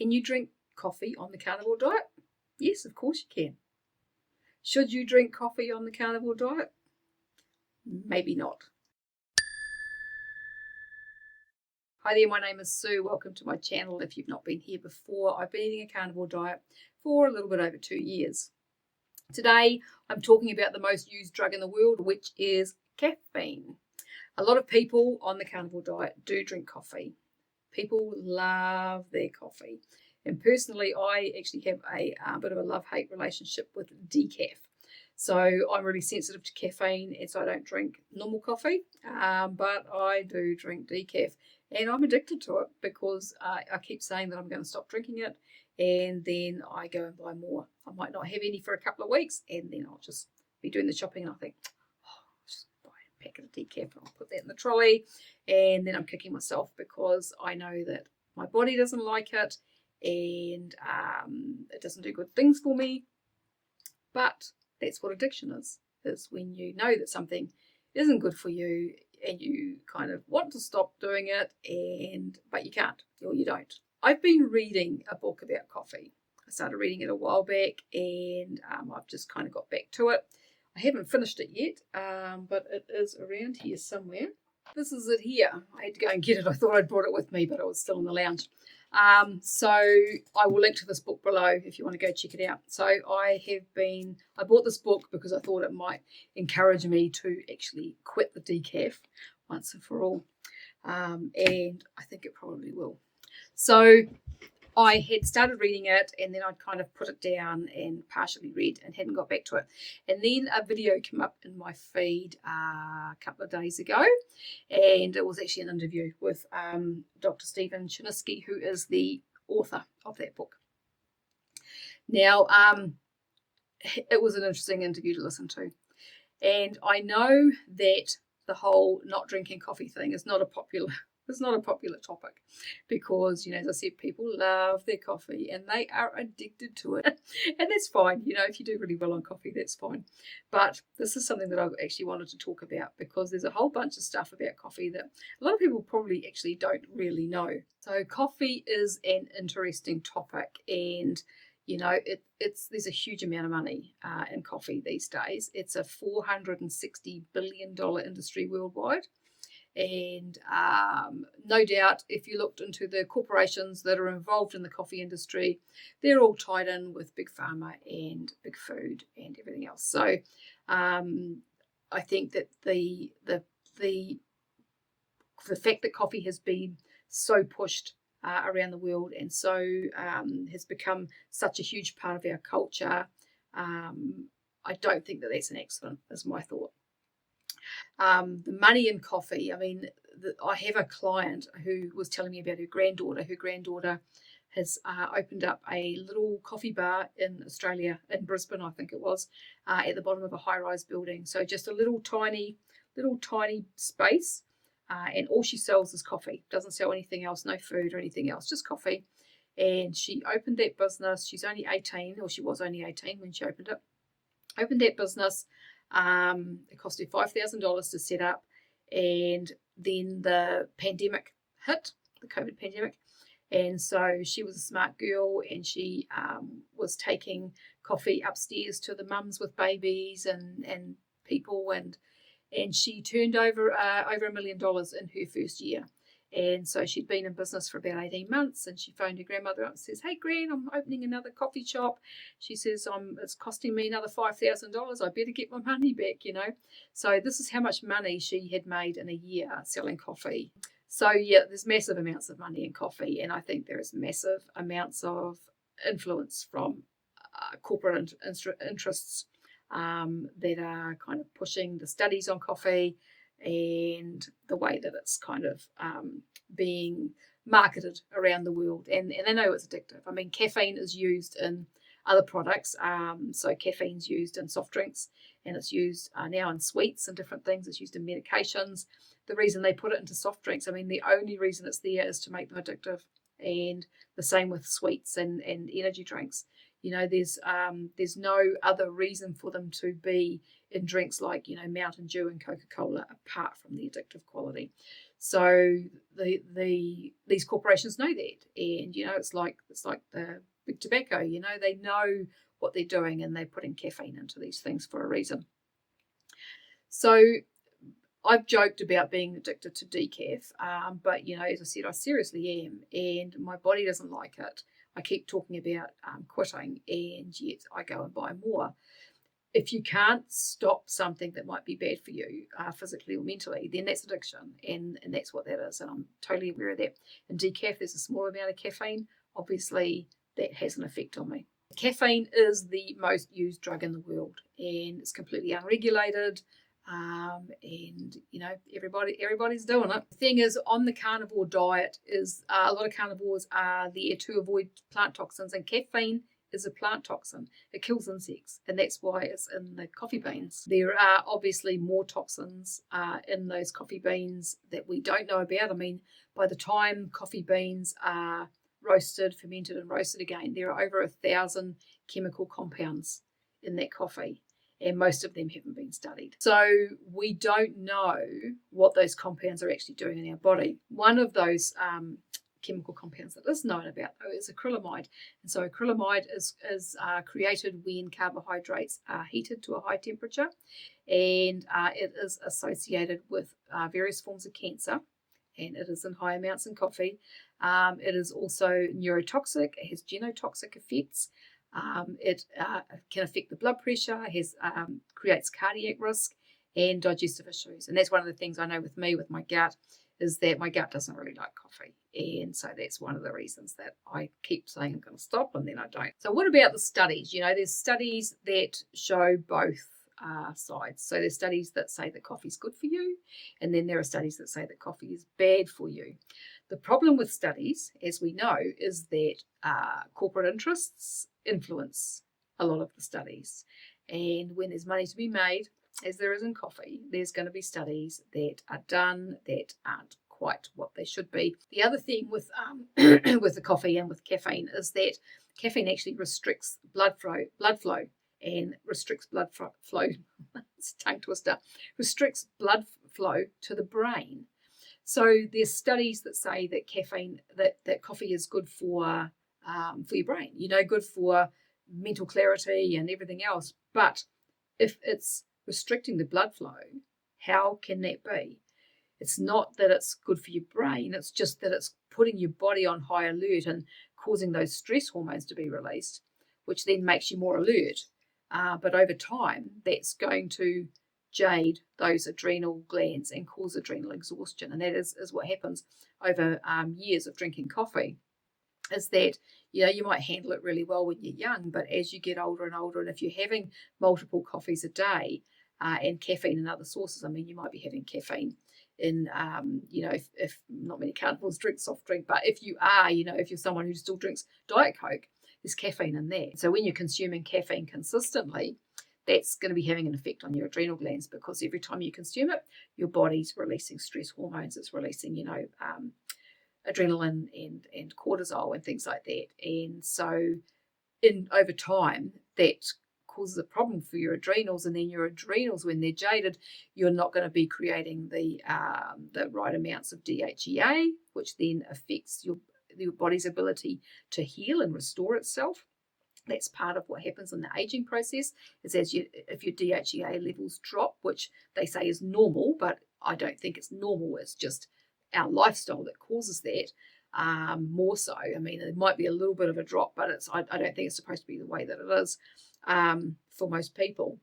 Can you drink coffee on the carnivore diet? Yes, of course you can. Should you drink coffee on the carnivore diet? Maybe not. Hi there, my name is Sue. Welcome to my channel. If you've not been here before, I've been eating a carnivore diet for a little bit over 2 years. Today, I'm talking about the most used drug in the world, which is caffeine. A lot of people on the carnivore diet do drink coffee. People love their coffee. And personally, I actually have a bit of a love-hate relationship with decaf. So I'm really sensitive to caffeine, and so I don't drink normal coffee, but I do drink decaf. And I'm addicted to it because I keep saying that I'm going to stop drinking it, and then I go and buy more. I might not have any for a couple of weeks, and then I'll just be doing the shopping, and I think, I'll just buy a packet of decaf, and I'll put that in the trolley, and then I'm kicking myself because I know that my body doesn't like it, and it doesn't do good things for me. But that's what addiction is when you know that something isn't good for you and you kind of want to stop doing it, but you can't, or you don't. I've been reading a book about coffee. I started reading it a while back, and I've just kind of got back to it. I haven't finished it yet, but it is around here somewhere. This is it here. I had to go and get it. I thought I'd brought it with me, but it was still in the lounge. So I will link to this book below if you want to go check it out. So I bought this book because I thought it might encourage me to actually quit the decaf once and for all. And I think it probably will. So I had started reading it, and then I'd kind of put it down and partially read and hadn't got back to it. And then a video came up in my feed a couple of days ago, and it was actually an interview with Dr. Stephen Chiniski, who is the author of that book. Now, it was an interesting interview to listen to. And I know that the whole not drinking coffee thing is not a popular topic because, as I said, people love their coffee and they are addicted to it. And that's fine. If you do really well on coffee, that's fine. But this is something that I actually wanted to talk about because there's a whole bunch of stuff about coffee that a lot of people probably actually don't really know. So coffee is an interesting topic, and there's a huge amount of money in coffee these days. It's a $460 billion industry worldwide. And no doubt, if you looked into the corporations that are involved in the coffee industry, they're all tied in with Big Pharma and Big Food and everything else. So I think that the fact that coffee has been so pushed around the world and so has become such a huge part of our culture, I don't think that that's an accident, is my thought. The money in coffee. I have a client who was telling me about her granddaughter. Her granddaughter has opened up a little coffee bar in Australia, in Brisbane, I think it was, at the bottom of a high-rise building. So just a little tiny space, and all she sells is coffee. Doesn't sell anything else, no food or anything else, just coffee. And she opened that business. She's only 18, or she was only 18 when she opened it. Opened that business. It cost her $5,000 to set up, and then the pandemic hit, the COVID pandemic, and so she was a smart girl, and she was taking coffee upstairs to the mums with babies and people, and she turned over $1 million in her first year. And so she'd been in business for about 18 months, and she phoned her grandmother up and says, "Hey, Gran, I'm opening another coffee shop." She says, "It's costing me another $5,000. I better get my money back, So this is how much money she had made in a year selling coffee. So, yeah, there's massive amounts of money in coffee, and I think there is massive amounts of influence from corporate interests that are kind of pushing the studies on coffee and the way that it's kind of being marketed around the world. And they know it's addictive. Caffeine is used in other products. So caffeine's used in soft drinks, and it's used now in sweets and different things. It's used in medications. The reason they put it into soft drinks, the only reason it's there is to make them addictive. And the same with sweets and energy drinks. There's no other reason for them to be in drinks like, Mountain Dew and Coca-Cola apart from the addictive quality. So these corporations know that, and it's like the big tobacco. They know what they're doing, and they're putting caffeine into these things for a reason. So I've joked about being addicted to decaf, but as I said, I seriously am, and my body doesn't like it. I keep talking about quitting, and yet I go and buy more. If you can't stop something that might be bad for you, physically or mentally, then that's addiction, and that's what that is, and I'm totally aware of that. In decaf, there's a small amount of caffeine. Obviously, that has an effect on me. Caffeine is the most used drug in the world, and it's completely unregulated. And everybody's doing it. The thing is, on the carnivore diet, is a lot of carnivores are there to avoid plant toxins, and caffeine is a plant toxin. It kills insects, and that's why it's in the coffee beans. There are obviously more toxins in those coffee beans that we don't know about. I mean, by the time coffee beans are roasted, fermented, and roasted again, there are over 1,000 chemical compounds in that coffee, and most of them haven't been studied. So we don't know what those compounds are actually doing in our body. One of those chemical compounds that is known about, though, is acrylamide. And so acrylamide is created when carbohydrates are heated to a high temperature, and it is associated with various forms of cancer, and it is in high amounts in coffee. It is also neurotoxic. It has genotoxic effects. It can affect the blood pressure, creates cardiac risk and digestive issues. And that's one of the things I know with me, with my gut, is that my gut doesn't really like coffee. And so that's one of the reasons that I keep saying I'm going to stop, and then I don't. So what about the studies? There's studies that show both sides. So there's studies that say that coffee's good for you, and then there are studies that say that coffee is bad for you. The problem with studies, as we know, is that corporate interests influence a lot of the studies. And when there's money to be made, as there is in coffee, there's going to be studies that are done that aren't quite what they should be. The other thing with with the coffee and with caffeine is that caffeine actually restricts blood flow and restricts blood flow. It's a tongue twister. Restricts blood flow to the brain. So there's studies that say that that coffee is good for your brain. Good for mental clarity and everything else. But if it's restricting the blood flow, how can that be? It's not that it's good for your brain, it's just that it's putting your body on high alert and causing those stress hormones to be released, which then makes you more alert. But over time, that's going to jade those adrenal glands and cause adrenal exhaustion. And that is what happens over years of drinking coffee, is that you might handle it really well when you're young, but as you get older and older, and if you're having multiple coffees a day and caffeine and other sources, I mean, you might be having caffeine in, if not many carnivores drink soft drink, but if you are, if you're someone who still drinks Diet Coke, there's caffeine in there. So when you're consuming caffeine consistently, that's going to be having an effect on your adrenal glands, because every time you consume it, your body's releasing stress hormones. It's releasing, adrenaline and cortisol and things like that. And so over time, that causes a problem for your adrenals, and then your adrenals, when they're jaded, you're not going to be creating the right amounts of DHEA, which then affects your body's ability to heal and restore itself. That's part of what happens in the aging process, is if your DHEA levels drop, which they say is normal, but I don't think it's normal. It's just our lifestyle that causes that more so. I mean, it might be a little bit of a drop, but I don't think it's supposed to be the way that it is for most people.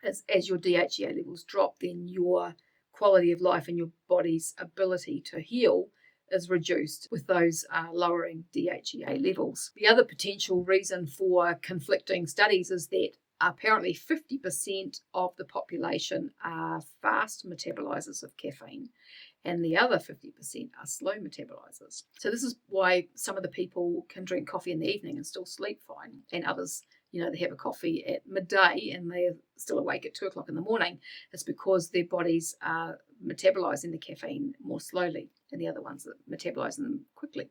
As your DHEA levels drop, then your quality of life and your body's ability to heal is reduced with those lowering DHEA levels. The other potential reason for conflicting studies is that apparently 50% of the population are fast metabolizers of caffeine, and the other 50% are slow metabolizers. So this is why some of the people can drink coffee in the evening and still sleep fine, and others, they have a coffee at midday and they're still awake at 2 o'clock in the morning. It's because their bodies are metabolizing the caffeine more slowly, and the other ones are metabolizing them quickly.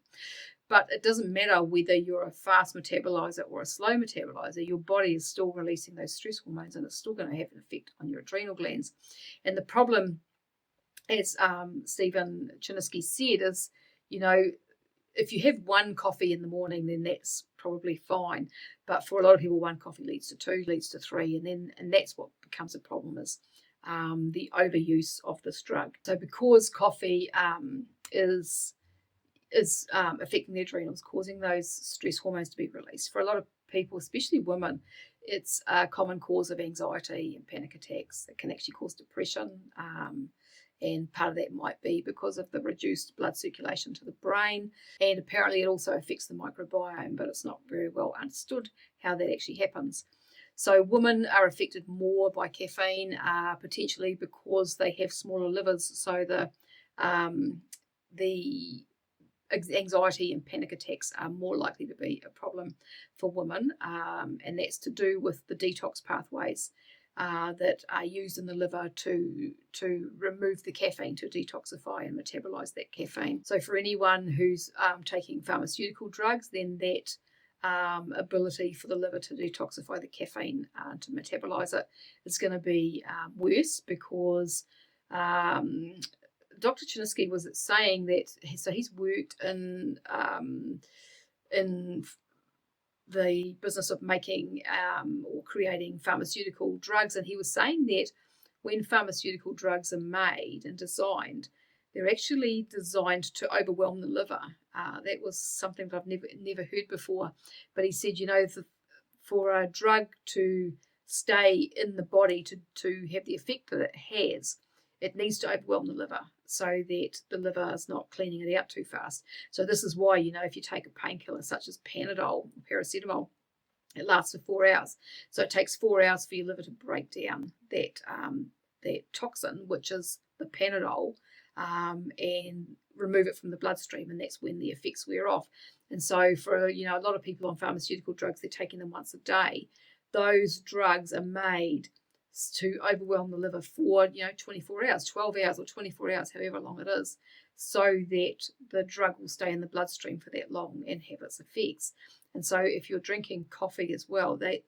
But it doesn't matter whether you're a fast metabolizer or a slow metabolizer, your body is still releasing those stress hormones, and it's still going to have an effect on your adrenal glands. And the problem as Stephen Chiniski said, is, if you have one coffee in the morning, then that's probably fine. But for a lot of people, one coffee leads to two, leads to three, and that's what becomes a problem, is the overuse of this drug. So because coffee is affecting the adrenals, causing those stress hormones to be released, for a lot of people, especially women, it's a common cause of anxiety and panic attacks. It can actually cause depression. And part of that might be because of the reduced blood circulation to the brain. And apparently it also affects the microbiome, but it's not very well understood how that actually happens. So women are affected more by caffeine, potentially because they have smaller livers. So the anxiety and panic attacks are more likely to be a problem for women. And that's to do with the detox pathways that are used in the liver to remove the caffeine, to detoxify and metabolize that caffeine. So for anyone who's taking pharmaceutical drugs, then that ability for the liver to detoxify the caffeine to metabolize it is going to be worse, because Dr. Chiniski was saying that, so he's worked in the business of making or creating pharmaceutical drugs, and he was saying that when pharmaceutical drugs are made and designed, they're actually designed to overwhelm the liver. That was something that I've never heard before. But he said, for a drug to stay in the body, to have the effect that it has, it needs to overwhelm the liver so that the liver is not cleaning it out too fast. So this is why, if you take a painkiller such as Panadol, paracetamol, it lasts for 4 hours. So it takes 4 hours for your liver to break down that toxin, which is the Panadol, and remove it from the bloodstream, and that's when the effects wear off. And so for a lot of people on pharmaceutical drugs, they're taking them once a day. Those drugs are made to overwhelm the liver for 24 hours, 12 hours or 24 hours, however long it is, so that the drug will stay in the bloodstream for that long and have its effects. And so if you're drinking coffee as well, the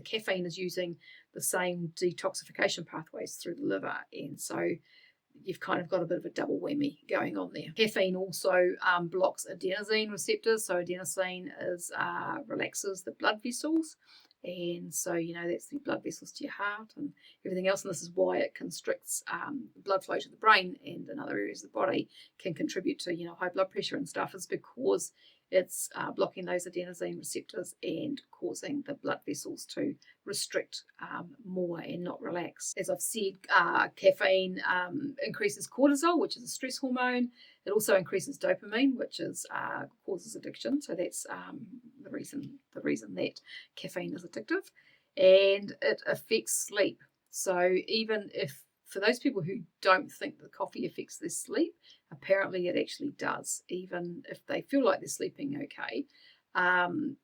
caffeine is using the same detoxification pathways through the liver, and so you've kind of got a bit of a double whammy going on there. Caffeine also blocks adenosine receptors. So adenosine relaxes the blood vessels. And so, that's the blood vessels to your heart and everything else. And this is why it constricts blood flow to the brain and in other areas of the body, can contribute to, high blood pressure and stuff, is because it's blocking those adenosine receptors and causing the blood vessels to restrict more and not relax. As I've said, caffeine increases cortisol, which is a stress hormone. It also increases dopamine, which causes addiction. So that's the reason that caffeine is addictive, and it affects sleep. So even if, for those people who don't think that coffee affects their sleep, apparently it actually does. Even if they feel like they're sleeping okay,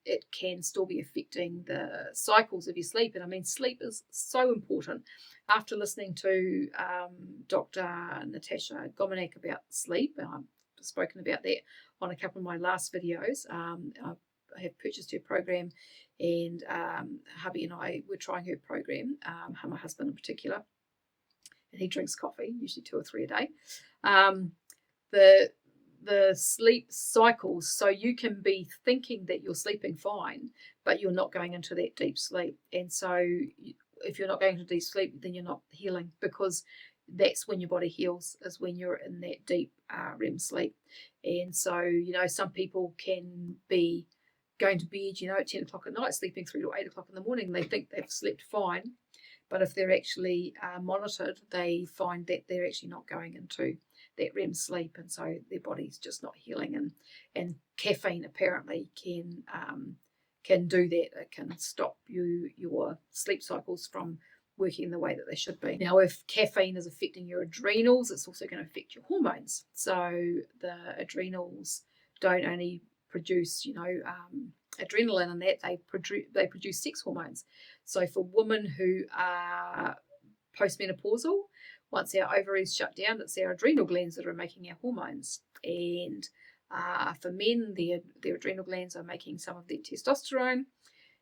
it can still be affecting the cycles of your sleep. And I mean, sleep is so important. After listening to Dr. Natasha Gomanek about sleep, and I've spoken about that on a couple of my last videos, I have purchased her program, and hubby and I were trying her program, my husband in particular, and he drinks coffee, usually 2 or 3 a day. The sleep cycles, so you can be thinking that you're sleeping fine, but you're not going into that deep sleep. And so if you're not going into deep sleep, then you're not healing, because that's when your body heals, is when you're in that deep REM sleep. And so, some people can be going to bed, at 10 o'clock at night, sleeping through to 8 o'clock in the morning, and they think they've slept fine. But if they're actually monitored, they find that they're actually not going into that REM sleep, and so their body's just not healing. And caffeine apparently can do that. It can stop your sleep cycles from working the way that they should be. Now, if caffeine is affecting your adrenals, it's also going to affect your hormones. So the adrenals don't only produce, adrenaline, and that they produce sex hormones. So for women who are postmenopausal, once our ovaries shut down, it's our adrenal glands that are making our hormones. And for men, their adrenal glands are making some of their testosterone,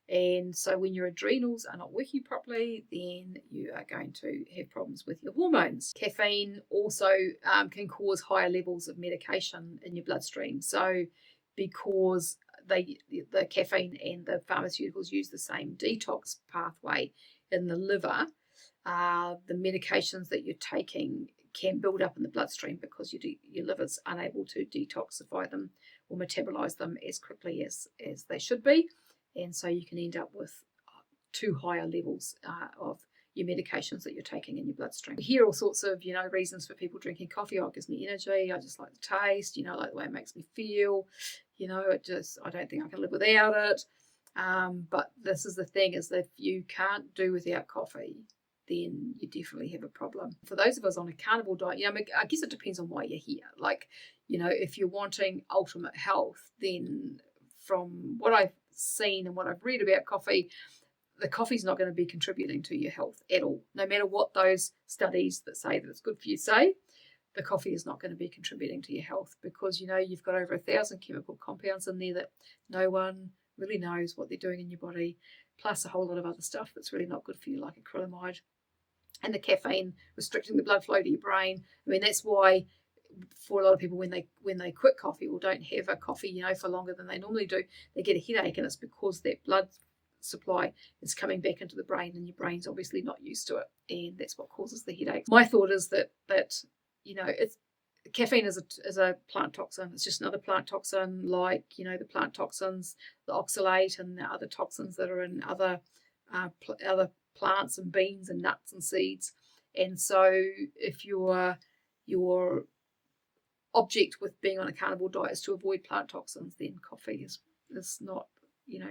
And so when your adrenals are not working properly, then you are going to have problems with your hormones. Caffeine also can cause higher levels of medication in your bloodstream. So because the caffeine and the pharmaceuticals use the same detox pathway in the liver, the medications that you're taking can build up in the bloodstream because your liver's unable to detoxify them or metabolize them as quickly as they should be. And so you can end up with too higher levels of your medications that you're taking in your bloodstream. We hear all sorts of, reasons for people drinking coffee. Oh, it gives me energy. I just like the taste, I like the way it makes me feel. I don't think I can live without it. But this is the thing, is that if you can't do without coffee, then you definitely have a problem. For those of us on a carnivore diet, I guess it depends on why you're here. Like, if you're wanting ultimate health, then from what I've seen and what I've read about coffee, the coffee's not going to be contributing to your health at all. No matter what those studies that say that it's good for you say, the coffee is not going to be contributing to your health, because you've got over 1,000 chemical compounds in there that no one really knows what they're doing in your body, plus a whole lot of other stuff that's really not good for you, like acrylamide, and the caffeine restricting the blood flow to your brain. I mean, that's why for a lot of people, when they quit coffee or don't have a coffee, for longer than they normally do, they get a headache, and it's because that blood supply is coming back into the brain, and your brain's obviously not used to it, and that's what causes the headaches. My thought is that it's caffeine is a plant toxin. It's just another plant toxin, like the plant toxins, the oxalate, and the other toxins that are in other plants and beans and nuts and seeds. And so if your object with being on a carnivore diet is to avoid plant toxins, then coffee is not,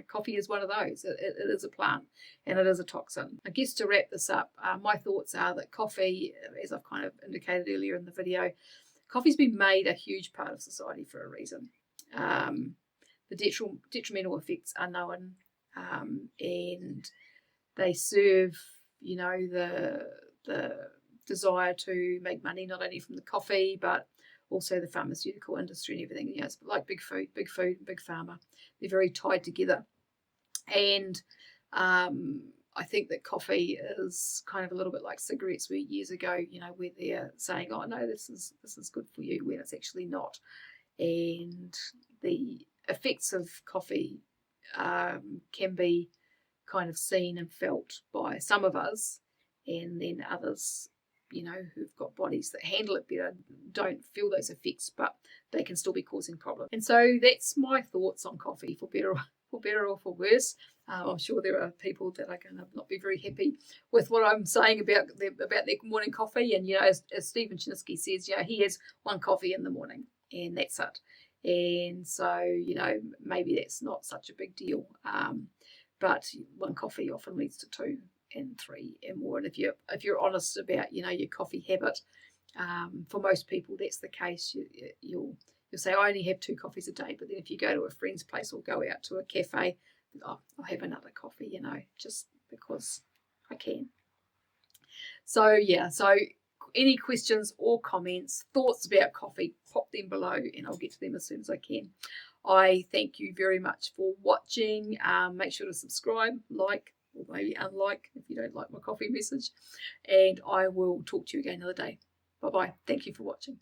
coffee is one of those. It is a plant, and it is a toxin. I guess to wrap this up, my thoughts are that coffee, as I've kind of indicated earlier in the video, coffee's been made a huge part of society for a reason. The detrimental effects are known, and they serve, the desire to make money not only from the coffee but also the pharmaceutical industry and everything. It's like big food, big pharma. They're very tied together. And I think that coffee is kind of a little bit like cigarettes, where years ago, where they're saying, oh no, this is good for you, when it's actually not. And the effects of coffee can be kind of seen and felt by some of us, and then others, who've got bodies that handle it better, don't feel those effects, but they can still be causing problems. And so that's my thoughts on coffee, for better or for worse. I'm sure there are people that are going to not be very happy with what I'm saying about their morning coffee. And as Stephen Chinsky says, he has one coffee in the morning, and that's it. And so maybe that's not such a big deal. But one coffee often leads to 2 and 3 and more. And if you're honest about your coffee habit, for most people that's the case. You'll say, I only have 2 coffees a day, but then if you go to a friend's place or go out to a cafe, I'll have another coffee, just because I can. So any questions or comments, thoughts about coffee, pop them below and I'll get to them as soon as I can. I thank you very much for watching. Make sure to subscribe, like, or maybe unlike if you don't like my coffee message. And I will talk to you again another day. Bye-bye. Thank you for watching.